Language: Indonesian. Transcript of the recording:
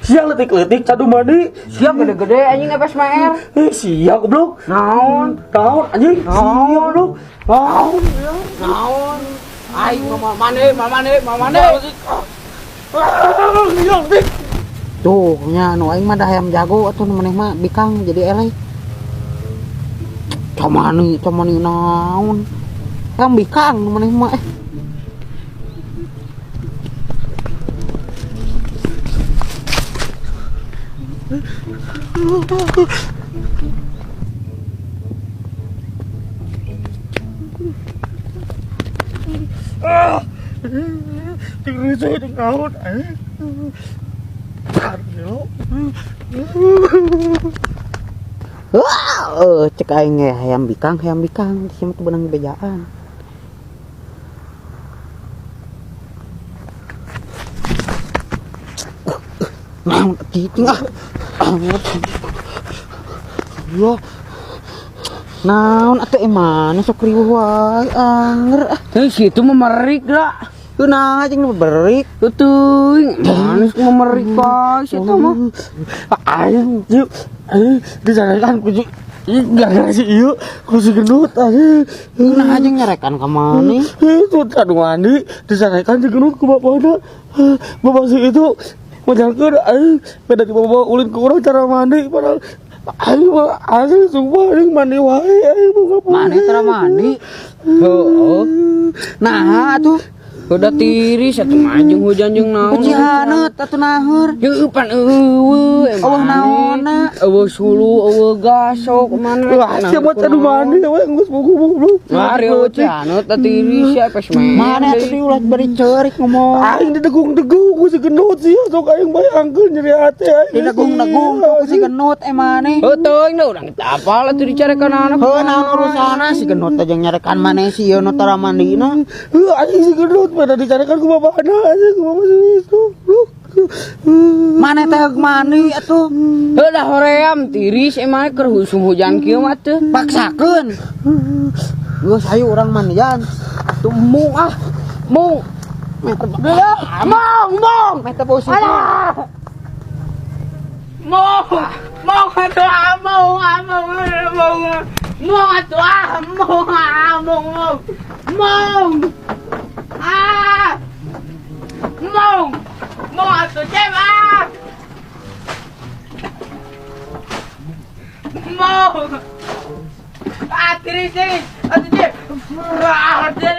Siang letik-letik cadu mandi. Siap gede-gede anjing epes mer. Siang goblok. Naon? Naon anjing? Siang goblok. Naon? Ai mamane. Siang dik. Tuh nya nu aing mah da hayam jago atuh nu maneh mah bikang jadi eleh. Camani naon? Yang bikang nu maneh mah Tinggal saya di naon. Cek aing ge hayam bikang di sini tuh benang bejaan. Naon kiting Ya. Naon atuh emana sok riweuh wae anger. Heuh situ memerik da. Keunang aja nu berik. Teuing. Manis memerik bae situ mah. Aing yuk. Disarankan ku gara-gara si ieu ku si gendut Keunang aja nyarekan ka maneh. Itu cadu mandi disarankan si gendut ku bapana. Bapak si itu majalkeun aing beda di bawa ulin ke urang cara mandi padahal aing mah asli sumpah aing mandi wae aing boga Maneh cara mandi. Heuh. Nah atuh udah tiris atuh majeng hujan jeung naon. Cihaneut atuh naheur. Heuh pan eueuh Eueuh naonna? Eueuh sulu eueuh gasok mana. Wah, sia mah cadu mandi we geus buku-buku. Mari eueuh cihaneut tiris ya pes men. Mana atuh diulah bari ceurik ngomong. Aing didegung-degung ku si gendut sia sok aing bayangkeun nyeri hate aing. Didegung-degung ku si genut maneh. Heuh teuing da urang teu apal atuh dicarekan anak. Heuh naon urusana si gendut teh jeung nyarekan maneh si ieu nu tara mandina. Heuh anjing si gendut pada dicarikan ku bapana aja ku bapak itu. Maneh teh mandi atuh. Heuh da hoream tiris emang keur husum hujan kieu mah teh. Paksakeun. Geus hayu urang mandian. Atuh mung mung. Mong. Meh teh posisi. Mong atuh mong atuh mong.